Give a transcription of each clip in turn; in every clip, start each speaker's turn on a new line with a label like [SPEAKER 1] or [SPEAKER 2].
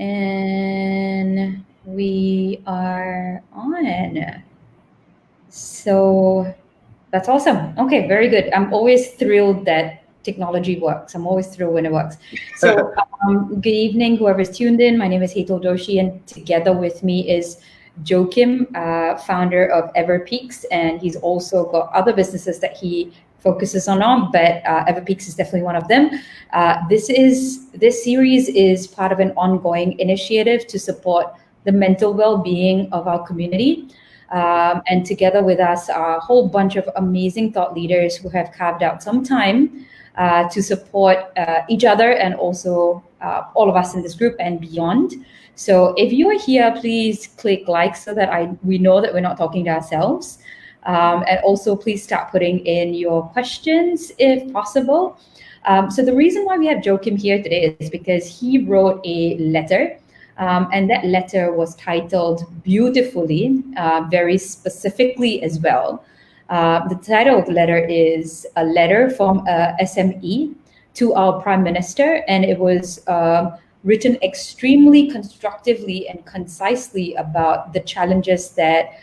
[SPEAKER 1] And we are on. So that's awesome. Okay, very good. I'm always thrilled that technology works. I'm always thrilled when it works. So good evening, whoever's tuned in. My name is Hetal Doshi, and together with me is Joachim, founder of EverPeaks, and he's also got other businesses that he focuses on, but EverPeaks is definitely one of them. This series is part of an ongoing initiative to support the mental well-being of our community. And together with us are a whole bunch of amazing thought leaders who have carved out some time to support each other and also all of us in this group and beyond. So if you are here, please click like so that we know that we're not talking to ourselves. And also please start putting in your questions if possible. So the reason why we have Joachim here today is because he wrote a letter. And that letter was titled beautifully, very specifically as well. The title of the letter is A Letter from a SME to our Prime Minister, and it was written extremely constructively and concisely about the challenges that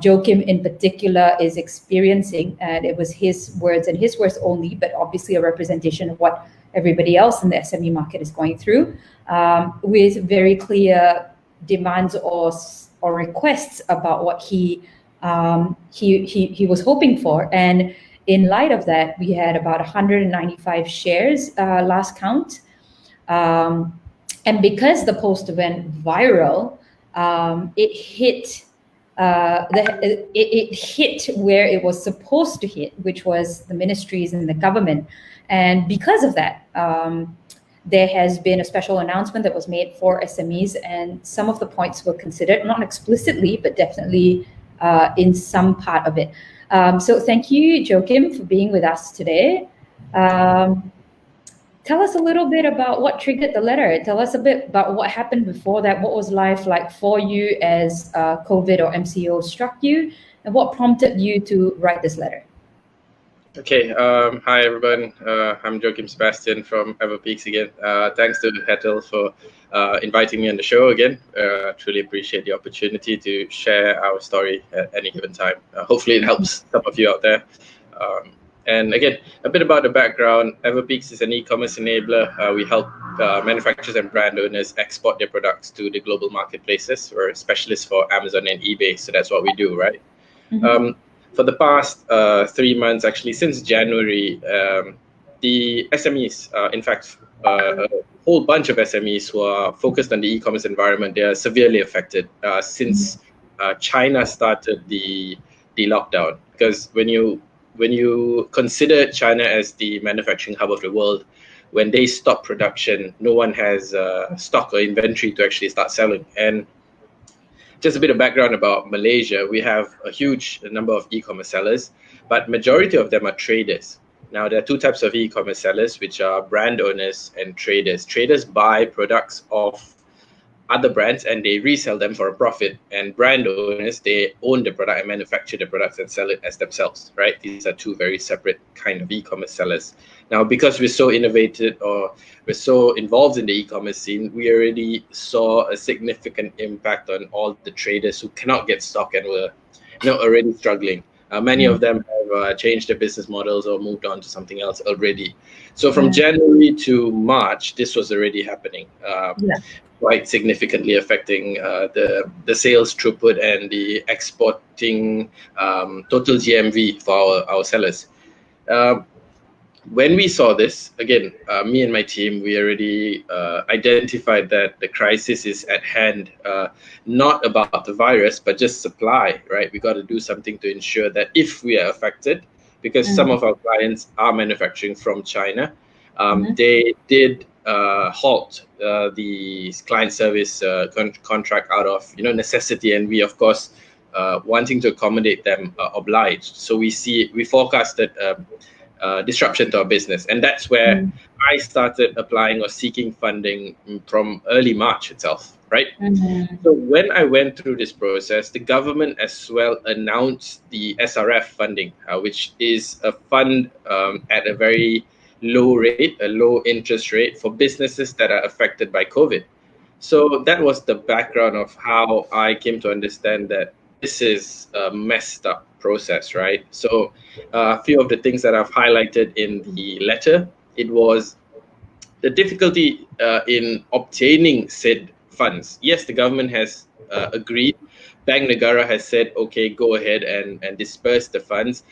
[SPEAKER 1] Joachim in particular is experiencing. And it was his words and his words only, but obviously a representation of what everybody else in the SME market is going through, with very clear demands or requests about what he was hoping for. And in light of that, we had about 195 shares last count. And because the post went viral, it hit it hit where it was supposed to hit, which was the ministries and the government. And because of that, there has been a special announcement that was made for SMEs, and some of the points were considered, not explicitly, but definitely in some part of it. So thank you, Joachim, for being with us today. Tell us a little bit about what triggered the letter. Tell us a bit about what happened before that. What was life like for you as COVID or MCO struck you, and what prompted you to write this letter?
[SPEAKER 2] Okay. Hi, everyone. I'm Joachim Sebastian from EverPeaks again. Thanks to Hetal for inviting me on the show again. Truly appreciate the opportunity to share our story at any given time. Hopefully it helps some of you out there. And again, a bit about the background. EverPeaks is an e-commerce enabler. We help manufacturers and brand owners export their products to the global marketplaces. We're specialists for Amazon and eBay, so that's what we do, right? Mm-hmm. For the past 3 months, actually, since January, the SMEs, in fact, a whole bunch of SMEs who are focused on the e-commerce environment, they are severely affected since China started the lockdown. Because when you consider China as the manufacturing hub of the world, when they stop production, no one has stock or inventory to actually start selling. And just a bit of background about Malaysia, we have a huge number of e-commerce sellers, but majority of them are traders. Now, there are two types of e-commerce sellers, which are brand owners and traders. Traders buy products of other brands and they resell them for a profit, and brand owners, they own the product and manufacture the products and sell it as themselves, right? These are two very separate kind of e-commerce sellers. Now, because we're so innovative or we're so involved in the e-commerce scene, we already saw a significant impact on all the traders who cannot get stock and were already struggling. Many of them have changed their business models or moved on to something else already. So from January to March, this was already happening. Quite significantly affecting the sales throughput and the exporting total GMV for our sellers. When we saw this, again, me and my team, we already identified that the crisis is at hand, not about the virus, but just supply, right? We got to do something to ensure that if we are affected, because some of our clients are manufacturing from China, they did halt the client service contract out of necessity, and we of course wanting to accommodate them obliged. So we forecasted disruption to our business, and that's where I started applying or seeking funding from early March itself, right? So when I went through this process, the government as well announced the SRF funding, which is a fund at a very low rate, a low interest rate for businesses that are affected by COVID. So that was the background of how I came to understand that this is a messed up process, right? So a few of the things that I've highlighted in the letter, it was the difficulty in obtaining said funds. Yes, the government has agreed. Bank Negara has said, okay, go ahead and disperse the funds.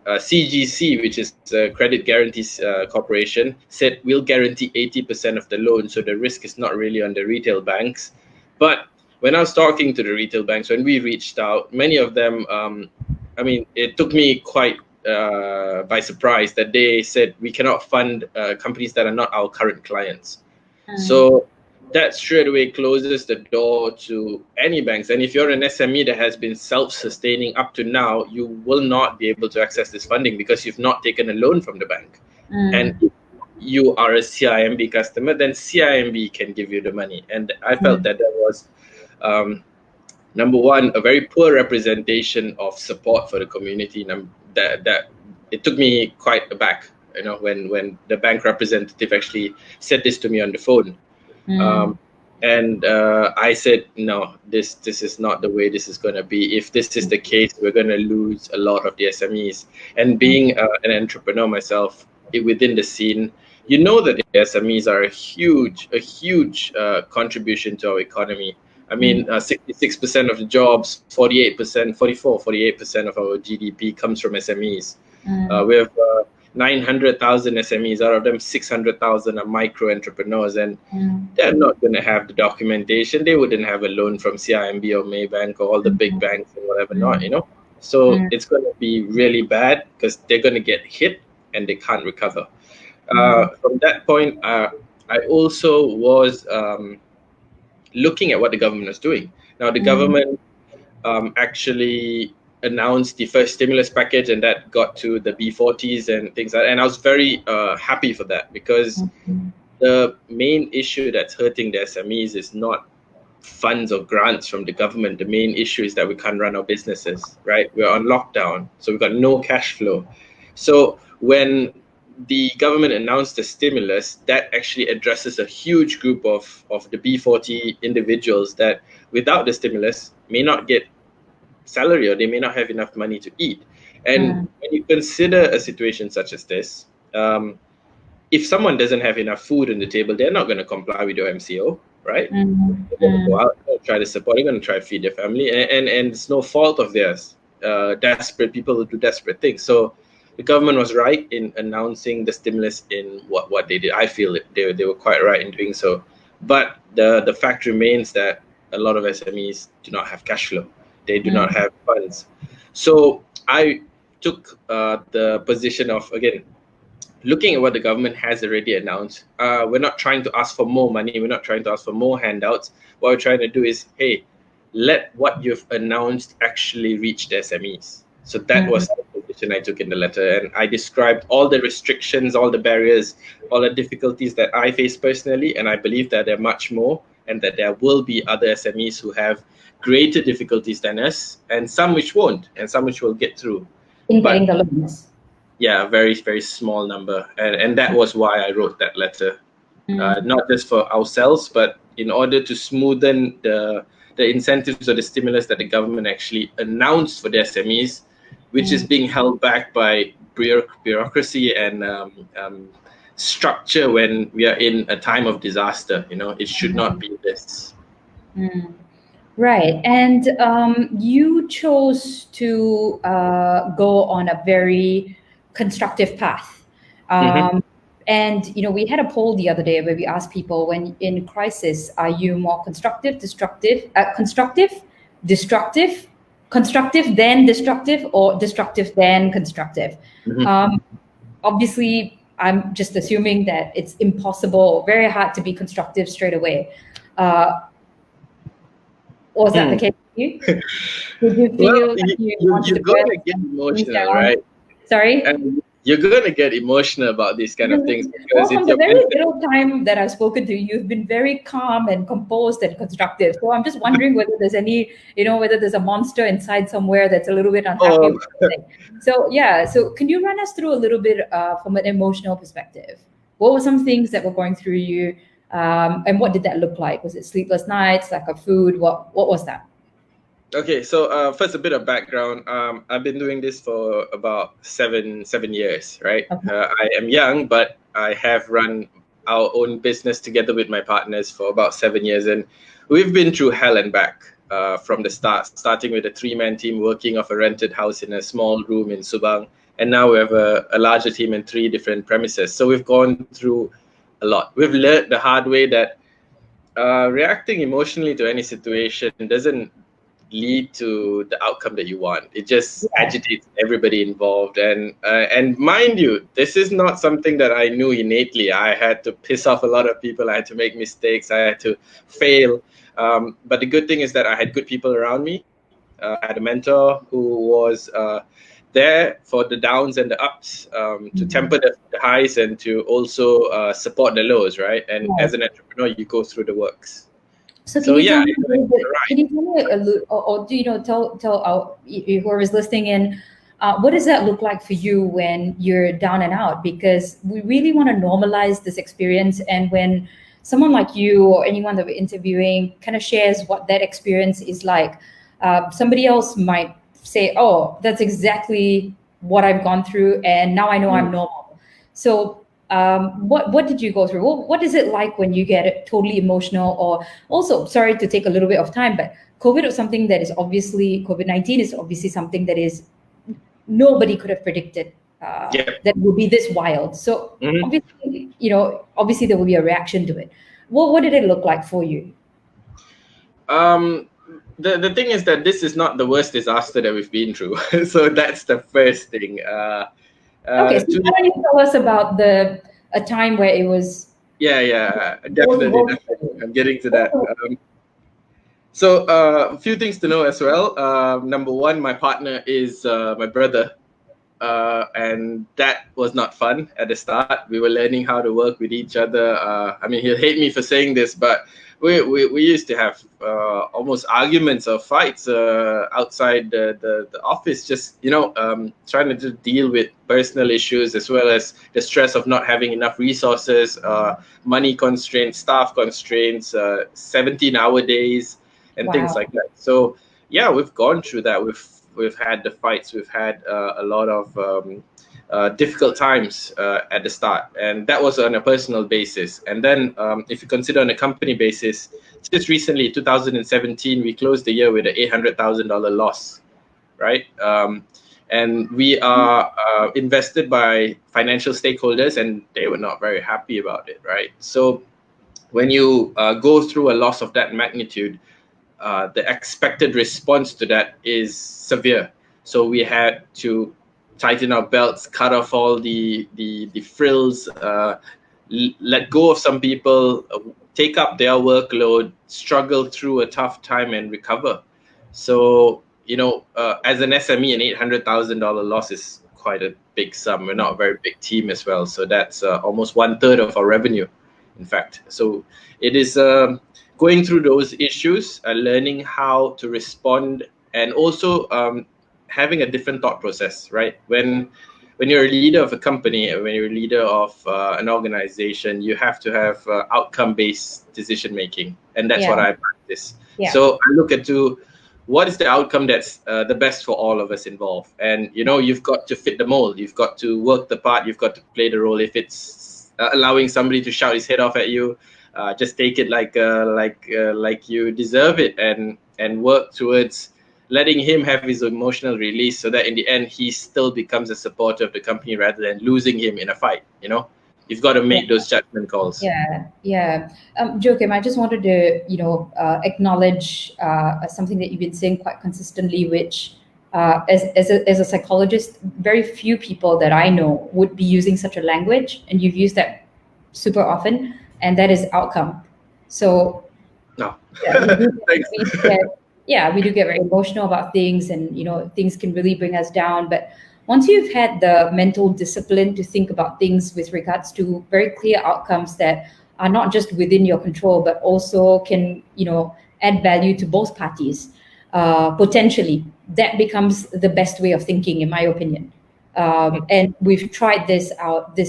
[SPEAKER 2] CGC, which is Credit Guarantees Corporation, said we'll guarantee 80% of the loan, so the risk is not really on the retail banks. But when I was talking to the retail banks, when we reached out, many of them, it took me quite by surprise that they said we cannot fund companies that are not our current clients. So that straight away closes the door to any banks. And if you're an SME that has been self-sustaining up to now, you will not be able to access this funding because you've not taken a loan from the bank. And if you are a CIMB customer, then CIMB can give you the money. And I felt that there was number one, a very poor representation of support for the community. That it took me quite aback, when the bank representative actually said this to me on the phone. I said, no, this is not the way this is going to be. If this is the case, we're going to lose a lot of the SMEs. And being an entrepreneur myself, within the scene, you know that the SMEs are a huge contribution to our economy. 66% of the jobs, 48% of our GDP comes from SMEs. We have 900,000 SMEs. Out of them, 600,000 are micro entrepreneurs, and they're not going to have the documentation. They wouldn't have a loan from CIMB or Maybank or all the big banks and whatever not, So it's going to be really bad because they're going to get hit and they can't recover. From that point, I also was looking at what the government was doing. Now, the government actually announced the first stimulus package, and that got to the B40s and things like that. And I was very happy for that, because the main issue that's hurting the SMEs is not funds or grants from the government. The main issue is that we can't run our businesses, right? We're on lockdown, so we've got no cash flow. So when the government announced the stimulus, that actually addresses a huge group of the B40 individuals that without the stimulus may not get salary, or they may not have enough money to eat. And when you consider a situation such as this, if someone doesn't have enough food on the table, they're not going to comply with your MCO, right? They're going to go out, they're going to try to support, they're going to try to feed their family, and it's no fault of theirs. Desperate people who do desperate things. So the government was right in announcing the stimulus in what they did. I feel they were quite right in doing so. But the fact remains that a lot of SMEs do not have cash flow. They do not have funds. So I took the position of, again, looking at what the government has already announced. We're not trying to ask for more money. We're not trying to ask for more handouts. What we're trying to do is, hey, let what you've announced actually reach the SMEs. So that was the position I took in the letter. And I described all the restrictions, all the barriers, all the difficulties that I face personally. And I believe that there are much more, and that there will be other SMEs who have greater difficulties than us, and some which won't, and some which will get through.
[SPEAKER 1] In getting the loans.
[SPEAKER 2] Yeah, a very, very small number. And that was why I wrote that letter. Not just for ourselves, but in order to smoothen the incentives or the stimulus that the government actually announced for the SMEs, which is being held back by bureaucracy and structure when we are in a time of disaster. It should not be this.
[SPEAKER 1] Right. And you chose to go on a very constructive path. And, we had a poll the other day where we asked people, when in crisis, are you more constructive, constructive then destructive, or destructive then constructive? Obviously, I'm just assuming that it's impossible, very hard to be constructive straight away. Was that the case for you? Did you feel
[SPEAKER 2] you're going to get emotional, right?
[SPEAKER 1] Sorry?
[SPEAKER 2] You're going to get emotional about these kind of things. Because
[SPEAKER 1] from the very little time that I've spoken to you, you've been very calm and composed and constructive. So I'm just wondering whether there's any, whether there's a monster inside somewhere that's a little bit unhappy. So can you run us through a little bit from an emotional perspective? What were some things that were going through you And what did that look like? Was it sleepless nights, lack of food? What was that?
[SPEAKER 2] Okay, so first a bit of background. I've been doing this for about seven years, right?
[SPEAKER 1] Okay.
[SPEAKER 2] I am young, but I have run our own business together with my partners for about 7 years, and we've been through hell and back from the start. Starting with a 3-man team working off a rented house in a small room in Subang, and now we have a larger team in 3 different premises. So we've gone through a lot. We've learned the hard way that reacting emotionally to any situation doesn't lead to the outcome that you want. It just agitates everybody involved, and mind you, this is not something that I knew innately. I had to piss off a lot of people. I had to make mistakes. I had to fail. But the good thing is that I had good people around me. I had a mentor who was there for the downs and the ups, to temper the highs and to also support the lows, right? And as an entrepreneur, you go through the works.
[SPEAKER 1] So can you tell me a little, or do you know, tell our whoever is listening in, what does that look like for you when you're down and out? Because we really want to normalize this experience, and when someone like you or anyone that we're interviewing kind of shares what that experience is like, somebody else might say, "Oh, that's exactly what I've gone through, and now I know I'm normal." So what did you go through? What is it like when you get totally emotional? Or also, sorry to take a little bit of time, but COVID is something that is obviously, COVID-19 is obviously something that is nobody could have predicted that would be this wild. So obviously, obviously there will be a reaction to it. What did it look like for you?
[SPEAKER 2] The thing is that this is not the worst disaster that we've been through. So that's the first thing.
[SPEAKER 1] Okay, so why don't you tell us about a time where it was...
[SPEAKER 2] Yeah, definitely. I'm getting to that. So a few things to know as well. Number one, my partner is my brother. And that was not fun at the start. We were learning how to work with each other. I mean, he'll hate me for saying this, but we used to have almost arguments or fights outside the office, just trying to deal with personal issues as well as the stress of not having enough resources, money constraints, staff constraints, 17-hour days, and things like that. So yeah, we've gone through that. We've had the fights. We've had a lot of difficult times at the start, and that was on a personal basis. And then, if you consider on a company basis, just recently, 2017, we closed the year with an $800,000 loss, right? And we are invested by financial stakeholders, and they were not very happy about it, right? So when you go through a loss of that magnitude, the expected response to that is severe. So we had to tighten our belts, cut off all the frills, let go of some people, take up their workload, struggle through a tough time and recover. So, as an SME, an $800,000 loss is quite a big sum. We're not a very big team as well. So that's almost 1/3 of our revenue, in fact. So it is going through those issues, learning how to respond, and also having a different thought process, right? When you're a leader of a company, when you're a leader of an organization, you have to have outcome-based decision-making, and that's what I practice. So I look at what is the outcome that's the best for all of us involved, and you've got to fit the mold, you've got to work the part, you've got to play the role. If it's allowing somebody to shout his head off at you, just take it like you deserve it, and work towards letting him have his emotional release, so that in the end he still becomes a supporter of the company rather than losing him in a fight. You've got to make those judgment calls.
[SPEAKER 1] Joachim, I just wanted to acknowledge something that you've been saying quite consistently, which as a psychologist, very few people that I know would be using such a language, and you've used that super often, and that is outcome. So we do get very emotional about things, and things can really bring us down. But once you've had the mental discipline to think about things with regards to very clear outcomes that are not just within your control, but also can add value to both parties, potentially, that becomes the best way of thinking, in my opinion. And we've tried this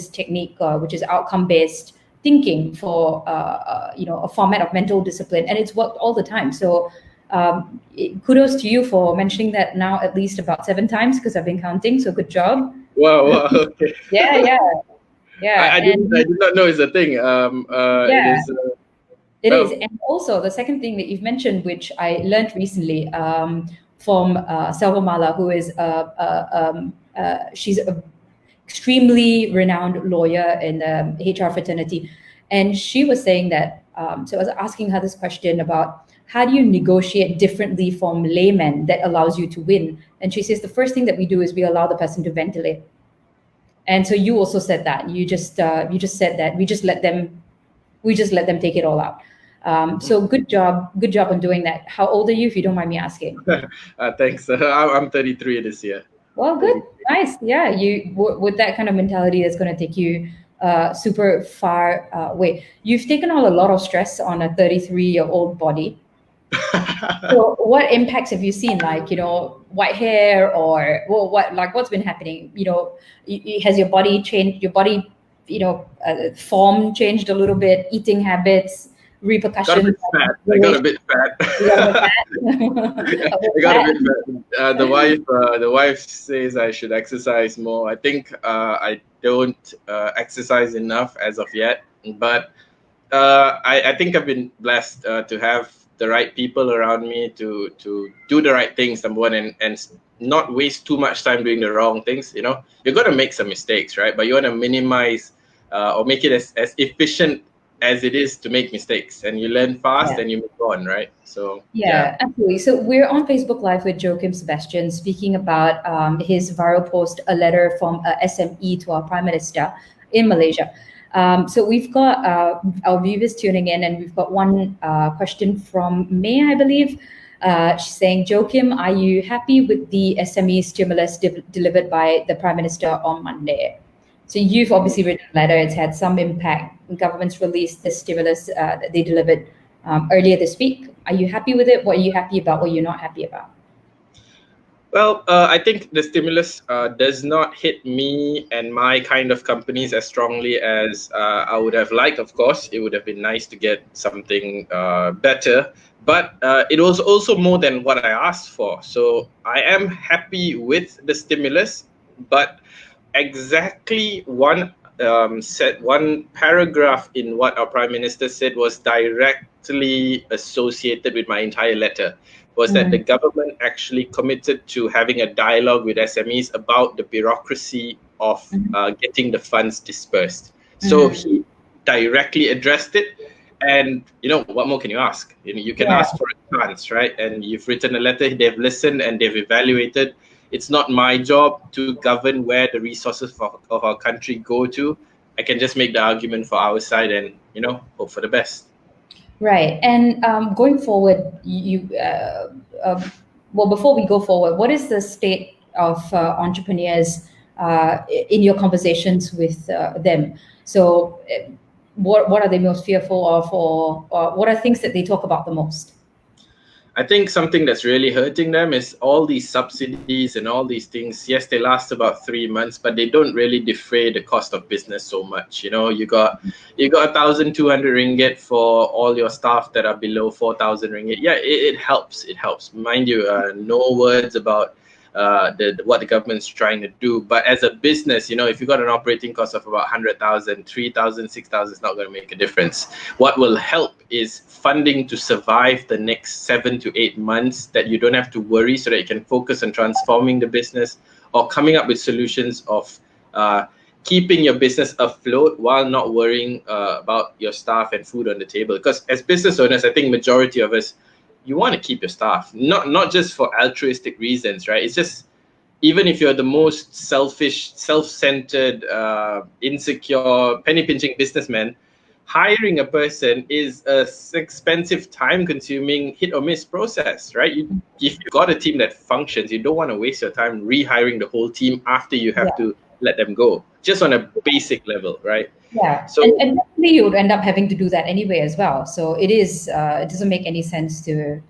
[SPEAKER 1] technique, which is outcome-based thinking for a format of mental discipline, and it's worked all the time. So kudos to you for mentioning that now at least about 7 times, because I've been counting. So good job.
[SPEAKER 2] Wow. Okay.
[SPEAKER 1] Yeah.
[SPEAKER 2] I did not know it's a thing. It is.
[SPEAKER 1] It is. And also the second thing that you've mentioned, which I learned recently from Selva Mala, who is she's a extremely renowned lawyer in the HR fraternity. And she was saying that, so I was asking her this question about how do you negotiate differently from laymen that allows you to win? And she says the first thing that we do is we allow the person to ventilate. And so you also said that. You just said that we just let them take it all out. So good job on doing that. How old are you, if you don't mind me asking?
[SPEAKER 2] Thanks. I'm 33 this year.
[SPEAKER 1] Well, good, nice. Yeah, you with that kind of mentality, that's going to take you super far away. You've taken on a lot of stress on a 33-year-old body. So what impacts have you seen? Like, white hair, or what's been happening? Has your body changed? Your body, form changed a little bit? Eating habits, repercussions.
[SPEAKER 2] I got a bit fat. The wife says I should exercise more. I think I don't exercise enough as of yet, but I think I've been blessed to have the right people around me to do the right things, number one, and not waste too much time doing the wrong things. You're going to make some mistakes, right? But you want to minimize or make it as efficient as it is to make mistakes, and you learn fast and you move on, right? So
[SPEAKER 1] yeah, absolutely. So we're on Facebook Live with Joachim Sebastian speaking about his viral post, a letter from a SME to our Prime Minister in Malaysia. So we've got our viewers tuning in, and we've got one question from May, I believe. She's saying, Joachim, are you happy with the SME stimulus delivered by the Prime Minister on Monday? So you've obviously written a letter. It's had some impact. The government's released the stimulus that they delivered earlier this week. Are you happy with it? What are you happy about? What are you not happy about?
[SPEAKER 2] Well, I think the stimulus does not hit me and my kind of companies as strongly as I would have liked. Of course, it would have been nice to get something better, but it was also more than what I asked for. So I am happy with the stimulus, but exactly one paragraph in what our Prime Minister said was directly associated with my entire letter. Was that the government actually committed to having a dialogue with SMEs about the bureaucracy of getting the funds dispersed. So he directly addressed it. And, what more can you ask? You can ask for a chance, right? And you've written a letter, they've listened and they've evaluated. It's not my job to govern where the resources of our country go to. I can just make the argument for our side and, hope for the best.
[SPEAKER 1] Right. And going forward, before we go forward, what is the state of entrepreneurs in your conversations with them? So what are they most fearful of, or what are things that they talk about the most?
[SPEAKER 2] I think something that's really hurting them is all these subsidies and all these things. Yes, they last about 3 months, but they don't really defray the cost of business so much. You got 1,200 ringgit for all your staff that are below 4,000 ringgit. Yeah, it helps. It helps. Mind you, no words about what the government's trying to do. But as a business, if you got an operating cost of about 100,000, 3,000, 6,000, it's not going to make a difference. What will help is funding to survive the next 7 to 8 months, that you don't have to worry, so that you can focus on transforming the business or coming up with solutions of keeping your business afloat while not worrying about your staff and food on the table. Because as business owners, I think majority of us, you want to keep your staff, not just for altruistic reasons, right? It's just, even if you're the most selfish, self-centered, insecure, penny-pinching businessman, hiring a person is an expensive, time-consuming, hit-or-miss process, right? If you've got a team that functions, you don't want to waste your time rehiring the whole team after you have to let them go, just on a basic level, right?
[SPEAKER 1] Yeah,
[SPEAKER 2] so,
[SPEAKER 1] and definitely you would end up having to do that anyway as well. So it doesn't make any sense to,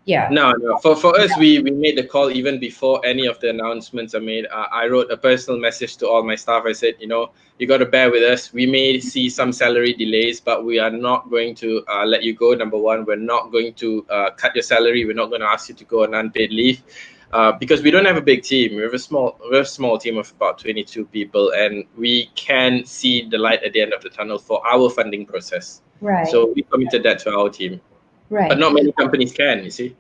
[SPEAKER 1] Yeah.
[SPEAKER 2] No. For us, we made the call even before any of the announcements are made. I wrote a personal message to all my staff. I said, you got to bear with us. We may see some salary delays, but we are not going to let you go. Number one, we're not going to cut your salary. We're not going to ask you to go on unpaid leave. Because we don't have a big team. We're a small team of about 22 people, and we can see the light at the end of the tunnel for our funding process.
[SPEAKER 1] Right.
[SPEAKER 2] So we committed that to our team.
[SPEAKER 1] Right.
[SPEAKER 2] But not many companies can, you see.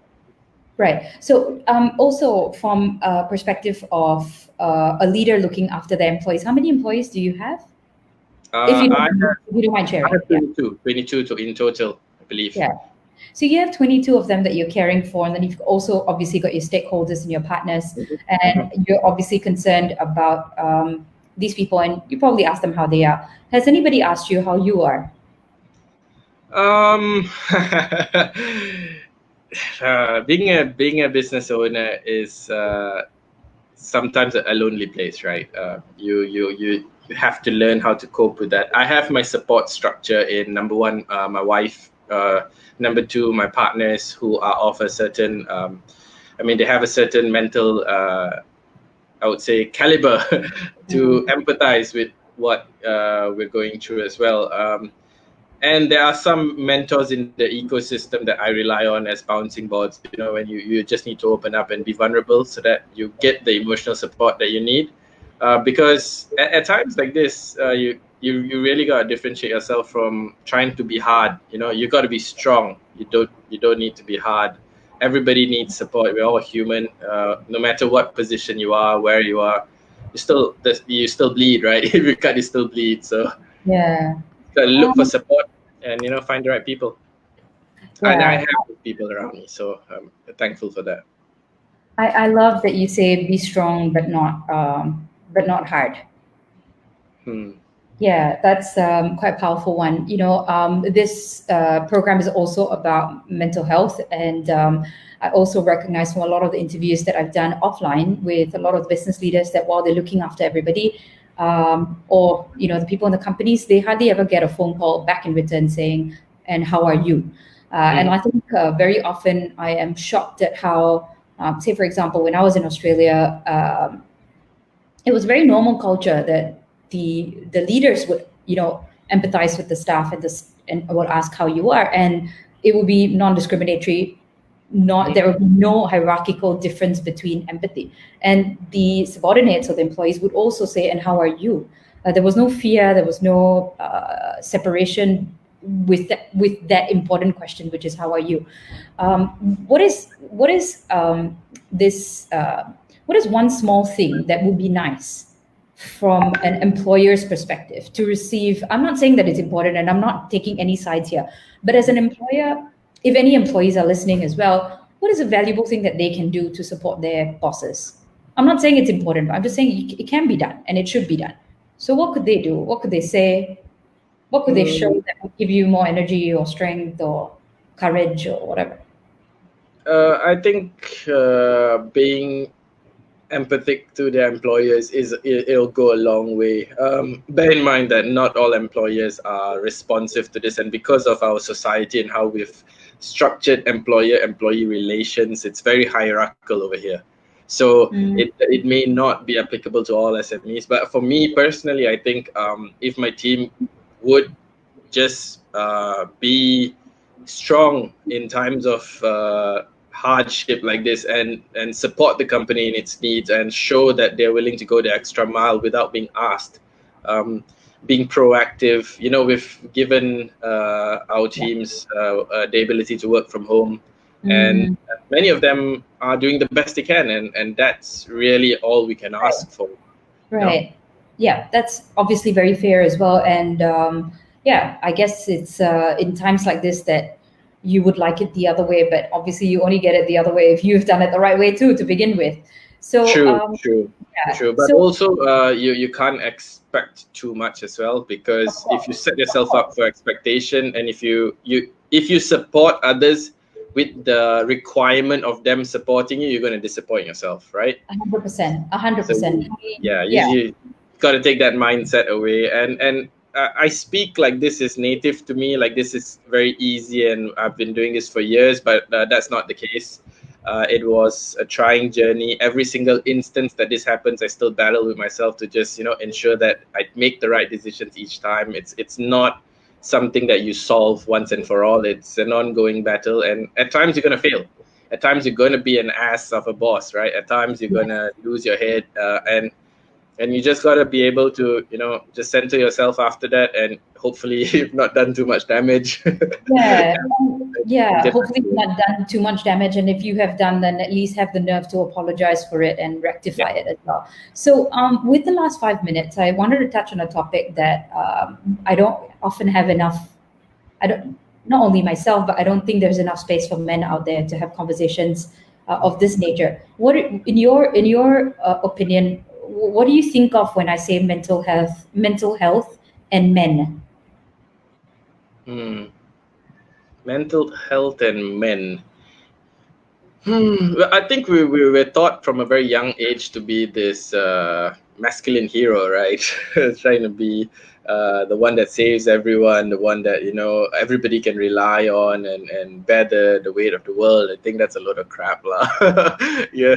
[SPEAKER 1] Right. So also from a perspective of a leader looking after their employees, how many employees do you have? If you don't mind sharing.
[SPEAKER 2] I have 22 in total, I believe.
[SPEAKER 1] Yeah. So you have 22 of them that you're caring for, and then you've also obviously got your stakeholders and your partners, and you're obviously concerned about these people, and you probably ask them how they are. Has anybody asked you how you are?
[SPEAKER 2] Being a business owner is sometimes a lonely place, right? You have to learn how to cope with that. I have my support structure in number one, my wife. Number two, my partners who are of a certain, they have a certain mental, I would say, caliber to empathize with what we're going through as well. And there are some mentors in the ecosystem that I rely on as bouncing boards, when you just need to open up and be vulnerable so that you get the emotional support that you need. Because at times like this, you really got to differentiate yourself from trying to be hard. You got to be strong. You don't need to be hard. Everybody needs support. We're all human. No matter what position you are, where you are, you still bleed, right? If you cut, you still bleed. So
[SPEAKER 1] yeah.
[SPEAKER 2] Look for support and find the right people.
[SPEAKER 1] Yeah.
[SPEAKER 2] And I have people around me, so I'm thankful for that.
[SPEAKER 1] I love that you say be strong but not hard. Yeah, that's quite a powerful one. This program is also about mental health, and I also recognize from a lot of the interviews that I've done offline with a lot of business leaders that while they're looking after everybody, or the people in the companies, they hardly ever get a phone call back in return saying, "And how are you?" And I think very often I am shocked at how, say for example, when I was in Australia, it was very normal culture that the leaders would empathize with the staff and would ask how you are, and it would be non-discriminatory. There would be no hierarchical difference between empathy, and the subordinates or the employees would also say, "And how are you?" There was no fear, there was no separation with that important question, which is how are you. What is one small thing that would be nice from an employer's perspective to receive? I'm not saying that it's important, and I'm not taking any sides here, but as an employer, if any employees are listening as well, what is a valuable thing that they can do to support their bosses? I'm not saying it's important, but I'm just saying it can be done and it should be done. So what could they do? What could they say? What could they show that would give you more energy or strength or courage or whatever?
[SPEAKER 2] I think being empathic to their employers it'll go a long way. Bear in mind that not all employers are responsive to this, and because of our society and how we've structured employer-employee relations, it's very hierarchical over here. So it may not be applicable to all SMEs, but for me personally, I think if my team would just be strong in times of hardship like this and support the company in its needs and show that they're willing to go the extra mile without being asked, being proactive. We've given our teams the ability to work from home, and many of them are doing the best they can, and that's really all we can ask for.
[SPEAKER 1] Right. Yeah, that's obviously very fair as well. And I guess it's in times like this that you would like it the other way, but obviously you only get it the other way if you've done it the right way too to begin with. So
[SPEAKER 2] true. But also you can't expect too much as well, because if you set yourself up for expectation, and if you support others with the requirement of them supporting you, you're going to disappoint yourself, right?
[SPEAKER 1] 100%.
[SPEAKER 2] You got to take that mindset away, and I speak like this is native to me, like this is very easy, and I've been doing this for years, but that's not the case. It was a trying journey. Every single instance that this happens, I still battle with myself to just ensure that I make the right decisions each time. It's not something that you solve once and for all. It's an ongoing battle, and at times you're gonna fail. At times you're gonna be an ass of a boss, right? At times you're gonna lose your head, and you just got to be able to just center yourself after that, and hopefully you've not done too much damage.
[SPEAKER 1] Yeah, yeah.
[SPEAKER 2] Just-
[SPEAKER 1] Hopefully not done too much damage, and if you have done, then at least have the nerve to apologize for it and rectify it as well. So, with the last 5 minutes, I wanted to touch on a topic that I don't often have enough. I don't, not only myself, but I don't think there's enough space for men out there to have conversations of this nature. What, in your opinion, what do you think of when I say mental health, and men?
[SPEAKER 2] Mental health and men. Well, I think we were taught from a very young age to be this masculine hero, right? Trying to be the one that saves everyone, the one that everybody can rely on, and bear the weight of the world. I think that's a lot of crap, lah. Yeah,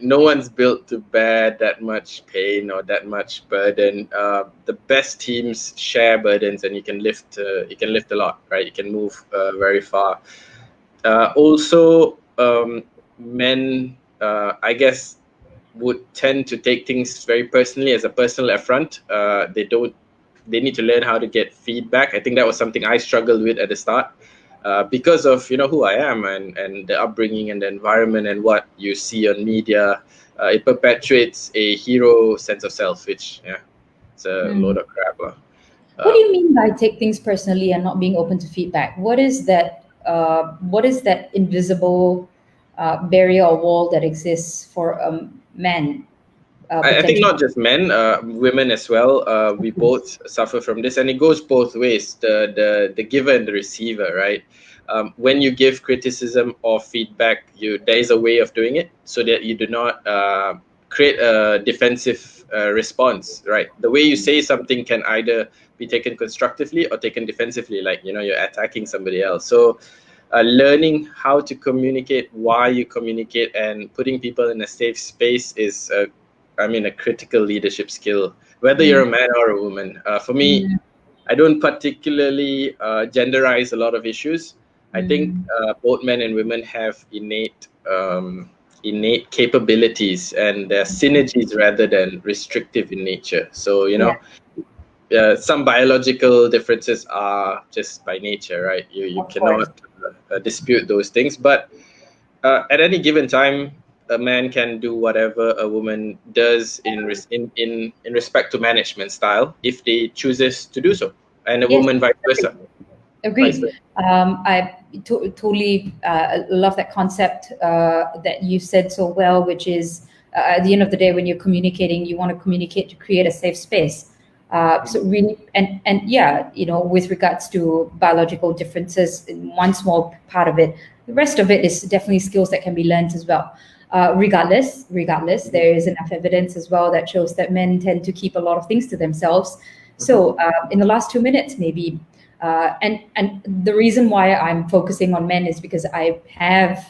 [SPEAKER 2] no one's built to bear that much pain or that much burden. The best teams share burdens, and you can lift a lot, right? You can move very far. Also, men, I guess, would tend to take things very personally as a personal affront. They need to learn how to get feedback. I think that was something I struggled with at the start, because of who I am, and the upbringing and the environment and what you see on media. It perpetuates a hero sense of self, which it's a load of crap.
[SPEAKER 1] What do you mean by take things personally and not being open to feedback? What is that? What is that invisible barrier or wall that exists for men?
[SPEAKER 2] I think not just men, women as well. We both suffer from this, and it goes both ways. The giver and the receiver, right? When you give criticism or feedback, there is a way of doing it so that you do not create a defensive response, right? The way you say something can either be taken constructively or taken defensively, like you're attacking somebody else. So learning how to communicate, why you communicate, and putting people in a safe space is a critical leadership skill, whether you're a man or a woman. For me, I don't particularly genderize a lot of issues. I think both men and women have innate capabilities, and they're synergies rather than restrictive in nature. So some biological differences are just by nature, right? You cannot dispute those things, but at any given time, a man can do whatever a woman does in respect to management style if they chooses to do so, and a woman vice versa.
[SPEAKER 1] Agreed. I totally love that concept that you said so well, which is at the end of the day, when you're communicating, you want to communicate to create a safe space. So really, and with regards to biological differences, in one small part of it, the rest of it is definitely skills that can be learned as well. Regardless, there is enough evidence as well that shows that men tend to keep a lot of things to themselves. So in the last 2 minutes, maybe, and the reason why I'm focusing on men is because I have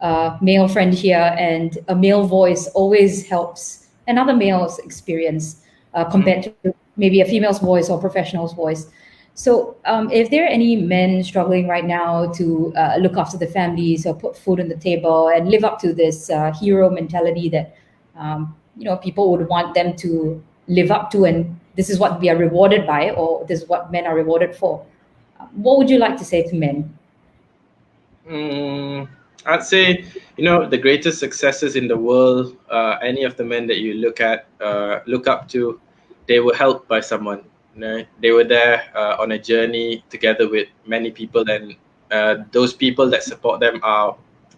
[SPEAKER 1] a male friend here, and a male voice always helps another male's experience compared to maybe a female's voice or professional's voice. So if there are any men struggling right now to look after the families or put food on the table and live up to this hero mentality that people would want them to live up to, and this is what we are rewarded by, or this is what men are rewarded for, what would you like to say to men?
[SPEAKER 2] I'd say, the greatest successes in the world, any of the men that you look up to, they were helped by someone. They were there on a journey together with many people, and those people that support them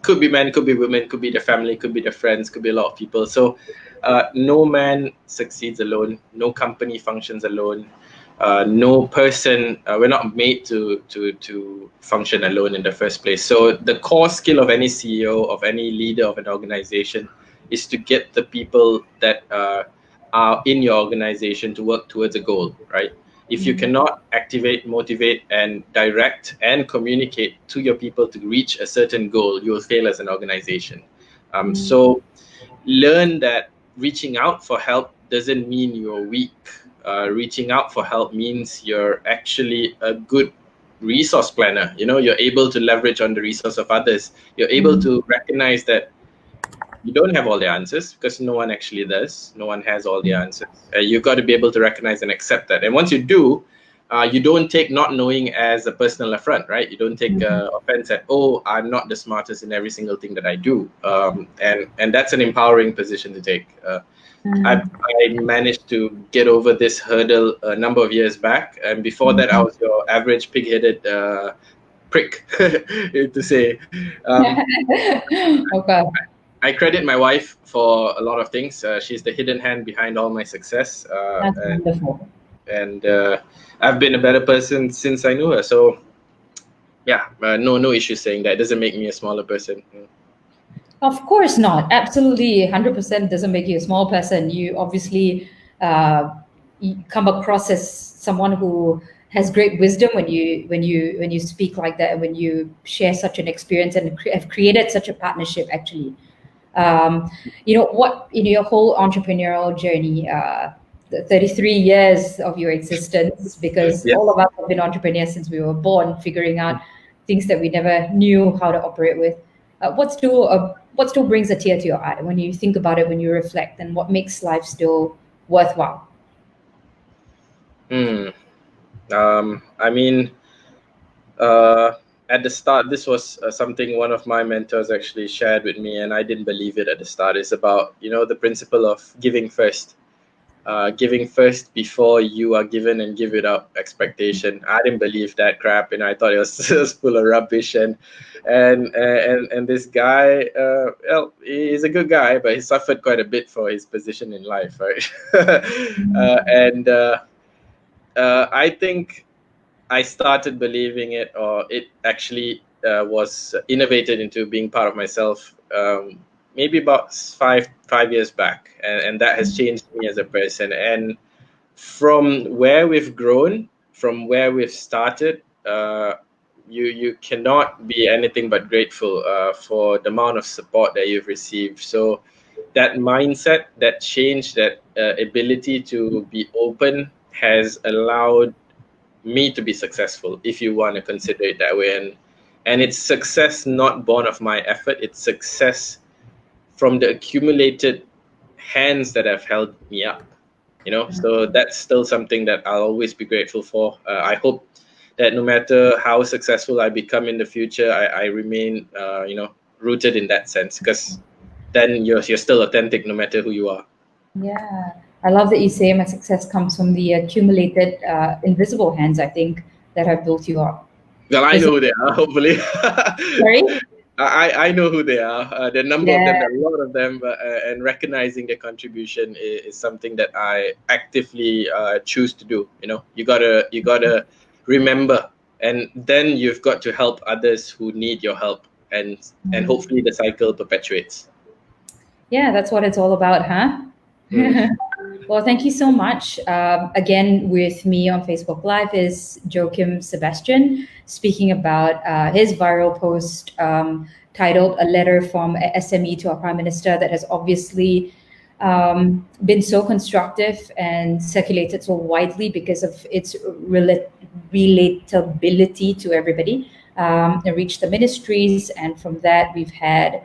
[SPEAKER 2] could be men, could be women, could be their family, could be their friends, could be a lot of people. So no man succeeds alone. No company functions alone. No person, we're not made to function alone in the first place. So the core skill of any CEO, of any leader of an organization, is to get the people that in your organization to work towards a goal, right? If you cannot activate, motivate, and direct and communicate to your people to reach a certain goal, you will fail as an organization. So learn that reaching out for help doesn't mean you're weak. Reaching out for help means you're actually a good resource planner. You're able to leverage on the resource of others. You're able to recognize that you don't have all the answers, because no one actually does. No one has all the answers. You've got to be able to recognize and accept that. And once you do, you don't take not knowing as a personal affront, right? You don't take offense at, oh, I'm not the smartest in every single thing that I do. And that's an empowering position to take. I managed to get over this hurdle a number of years back. And before that, I was your average pig-headed prick, to say.
[SPEAKER 1] Okay.
[SPEAKER 2] I credit my wife for a lot of things. She's the hidden hand behind all my success.
[SPEAKER 1] That's wonderful.
[SPEAKER 2] And I've been a better person since I knew her. So, yeah, no issue saying that. It doesn't make me a smaller person.
[SPEAKER 1] Of course not. Absolutely, 100% doesn't make you a small person. You obviously you come across as someone who has great wisdom when you speak like that, and when you share such an experience and have created such a partnership. Actually, what in your whole entrepreneurial journey, the 33 years of your existence, because all of us have been entrepreneurs since we were born, figuring out things that we never knew how to operate with. What still brings a tear to your eye when you think about it, when you reflect, and what makes life still worthwhile?
[SPEAKER 2] I mean, at the start, this was something one of my mentors actually shared with me, and I didn't believe it at the start. It's about, the principle of giving first. Giving first before you are given and give it up expectation. I didn't believe that crap, and I thought it was full of rubbish. And this guy, well, he's a good guy, but he suffered quite a bit for his position in life, right? I think I started believing it, or it actually was innovated into being part of myself. Maybe about five years back, and that has changed me as a person. And from where we've grown, from where we've started, you cannot be anything but grateful for the amount of support that you've received. So that mindset, that change, that ability to be open has allowed me to be successful, if you want to consider it that way. And it's success not born of my effort. It's success from the accumulated hands that have held me up, so that's still something that I'll always be grateful for. I hope that no matter how successful I become in the future, I remain, rooted in that sense, because then you're still authentic no matter who you are.
[SPEAKER 1] Yeah, I love that you say my success comes from the accumulated invisible hands, I think, that have built you up.
[SPEAKER 2] Well, I know who they are, hopefully.
[SPEAKER 1] Sorry?
[SPEAKER 2] I know who they are. The number of them, there are a lot of them, and recognizing their contribution is something that I actively choose to do. You gotta remember, and then you've got to help others who need your help, and hopefully the cycle perpetuates.
[SPEAKER 1] Yeah, that's what it's all about, huh? Well, thank you so much. Again, with me on Facebook Live is Joachim Sebastian, speaking about his viral post titled "A Letter from SME to our Prime Minister," that has obviously been so constructive and circulated so widely because of its relatability to everybody. It reached the ministries, and from that we've had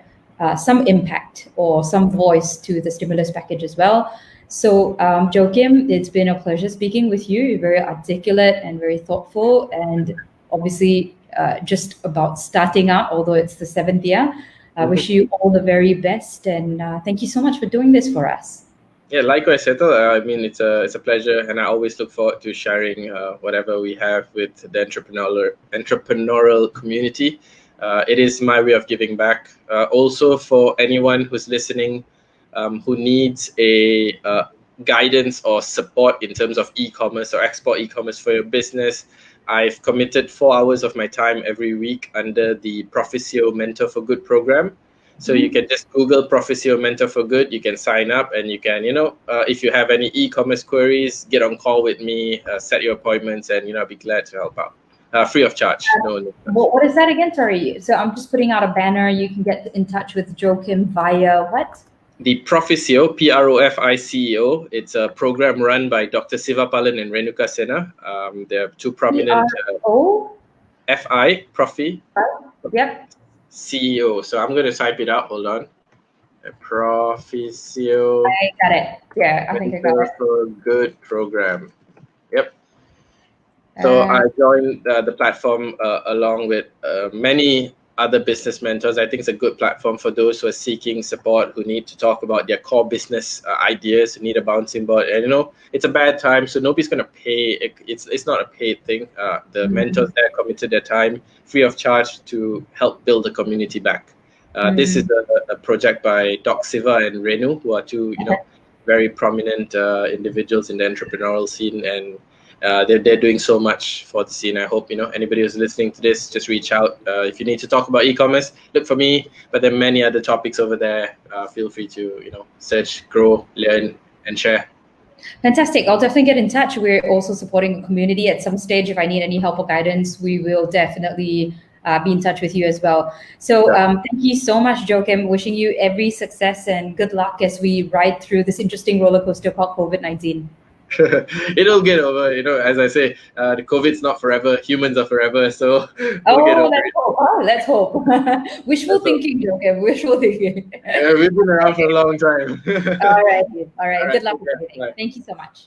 [SPEAKER 1] some impact or some voice to the stimulus package as well. So, Joachim, it's been a pleasure speaking with you. You're very articulate and very thoughtful, and obviously just about starting out, although it's the 7th year. I wish you all the very best, and thank you so much for doing this for us.
[SPEAKER 2] Yeah, likewise, Ethel. I mean, it's a pleasure, and I always look forward to sharing whatever we have with the entrepreneurial community. It is my way of giving back. Also, for anyone who's listening, who needs a guidance or support in terms of e-commerce or export e-commerce for your business, I've committed 4 hours of my time every week under the Proficio Mentor for Good program. So you can just Google Profisio Mentor for Good. You can sign up, and you can, if you have any e-commerce queries, get on call with me, set your appointments, and I'll be glad to help out. Free of charge. No.
[SPEAKER 1] What is that again? Sorry. So I'm just putting out a banner. You can get in touch with Joachim via what?
[SPEAKER 2] The Profisio, PROFICEO. It's a program run by Dr. Sivapalan and Renuka Sena. They're two prominent. FI, Profi.
[SPEAKER 1] Yep.
[SPEAKER 2] CEO. So I'm going to type it out. Hold on. Profisio.
[SPEAKER 1] I got it. Yeah, I think I got it.
[SPEAKER 2] Good program. Yep. So I joined the platform along with many other business mentors. I think it's a good platform for those who are seeking support, who need to talk about their core business ideas, who need a bouncing board. And it's a bad time, so nobody's going to pay. It's not a paid thing. The mentors there committed their time free of charge to help build the community back. This is a project by Doc Siva and Renu, who are two very prominent individuals in the entrepreneurial scene, and they're doing so much for the scene. I hope anybody who's listening to this, just reach out. If you need to talk about e-commerce, look for me. But there are many other topics over there. Feel free to search, grow, learn, and share.
[SPEAKER 1] Fantastic. I'll definitely get in touch. We're also supporting a community at some stage. If I need any help or guidance, we will definitely be in touch with you as well. So thank you so much, Joachim. Wishing you every success and good luck as we ride through this interesting roller coaster called COVID-19.
[SPEAKER 2] It'll get over. As I say, the COVID's not forever. Humans are forever. So we'll get over it.
[SPEAKER 1] Let's hope. Wishful thinking, Joachim. Wishful thinking.
[SPEAKER 2] We've been around for a long time.
[SPEAKER 1] All right. Good luck with everything. Thank you so much.